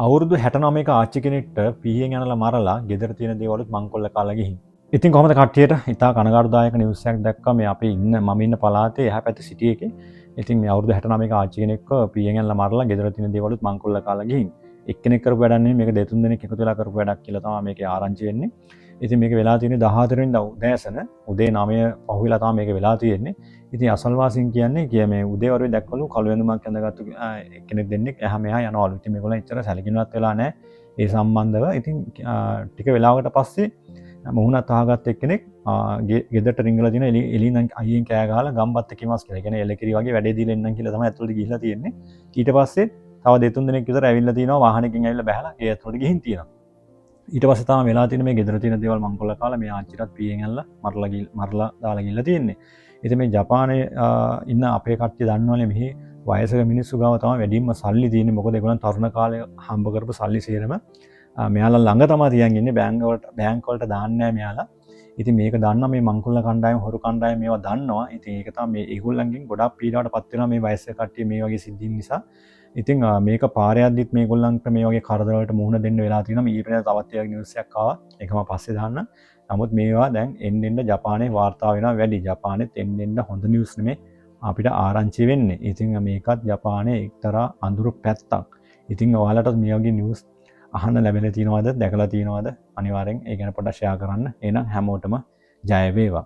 අවුරුදු 69ක ආච්චි කෙනෙක්ට පීයෙන් යනලා මරලා ගෙදර තියෙන දේවලුත් මංකොල්ල කාලා ගිහින්. ඉතින් කොහමද කට්ටියට ඉතා කනගාටුදායක නිවුස් එකක් දැක්කා මේ අපි මම ඉන්න පළාතේ එහා පැත්තේ සිටි එකේ. ඉතින් මේ අවුරුදු 69ක ආච්චි කෙනෙක්ව පීයෙන් යනලා මරලා ගෙදර තියෙන දේවලුත් මංකොල්ල කාලා ගිහින්. එක්කෙනෙක් කරපු වැඩක් නෙමෙයි මේක දෙතුන් දෙනෙක් එකතු වෙලා කරපු වැඩක් කියලා තමයි මේකේ ආරංචි වෙන්නේ. ඉතින් මේක වෙලා තියෙන්නේ 14 වෙනිදා උදෑසන උදේ 9 පහුවෙලා තමයි මේක වෙලා තියෙන්නේ. ඉතින් අසල්වාසීන් කියන්නේ මේ උදේ වරුවේ දැක්කලු කළු වෙනුමක් ඇඳගත්තු කෙනෙක් දෙන්නෙක් එහා මෙහා යනවලු. ඉතින් මේගොල්ලන් එච්චර සැලකිලිමත් වෙලා නැහැ ඒ සම්බන්ධව. ඉතින් ටික වෙලාවකට පස්සේ මුහුණත් අහගත්ත එක්කෙනෙක් ගෙදරට රිංගලා තියෙන එළියෙන් අයියෙන් කෑ ගහලා ගම්බත් එක්කමස් කියලා. කියන්නේ එලකිරි වගේ වැඩේ දීලා එන්නම් කියලා තමයි ඇතුළට ගිහිල්ලා තියෙන්නේ. ඊට පස්සේ තව දෙතුන් දෙනෙක් විතර ඇවිල්ලා තිනවා වාහනකින් ඇවිල්ලා බහැලා ඒ ඇතුළට ගිහින් තියෙනවා. ඊට පස්සේ තමයි වෙලා තියෙන්නේ මේ ගෙදර තියෙන දේවල් මංකොල්ල කාලා මේ ආච්චිටත් පීයෙන් ඇල්ලලා මරලා දාලා ගිහිල්ලා තියෙන්නේ. ඉතින් මේ ජපානයේ ඉන්න අපේ කට්ටිය දන්නවනේ මෙහි වයසක මිනිස්සු ගාව තමයි වැඩිම සල්ලි තියෙන්නේ. මොකද ඒගොල්ලන් තරුණ කාලේ හම්බ කරපු සල්ලි සේරම මෙයාලා ළඟ තමයි තියන් ඉන්නේ. බැංක් වලට දාන්නේ නැහැ මෙයාලා. ඉතින් මේක දන්නා මේ මංකොල්ල කණ්ඩායම හොරු කණ්ඩායම මේවා දන්නවා. ඉතින් ඒක තමයි මේ ඒගොල්ලන්ගෙන් ගොඩක් පීඩාවටපත් වෙනවා මේ වයසක කට්ටිය මේ වගේ සිද්ධීන් නිසා. ඉතින් මේක පාරේ යද්දිත් මේගොල්ලන්ට මේ වගේ කරදරවලට මුහුණ දෙන්න වෙලා තියෙනවා. මේ ඊපෙන තවත් එක නිවුස් එකක් ආවා. ඒකම පස්සේ දාන්න. නමුත් මේවා දැන් එන්න ජපානයේ වාර්තා වෙනවා වැඩි. ජපානෙත් එන්න හොඳ නිවුස් නෙමේ අපිට ආරංචි වෙන්නේ. ඉතින් මේකත් ජපානයේ එක්තරා අඳුරු පැත්තක්. ඉතින් ඔයාලට මේ වගේ නිවුස් අහන්න ලැබෙලා තියෙනවද දැකලා තියෙනවද අනිවාර්යෙන් ඒ ගැන පොඩ්ඩක් ෂෙයා කරන්න. එහෙනම් හැමෝටම ජය වේවා.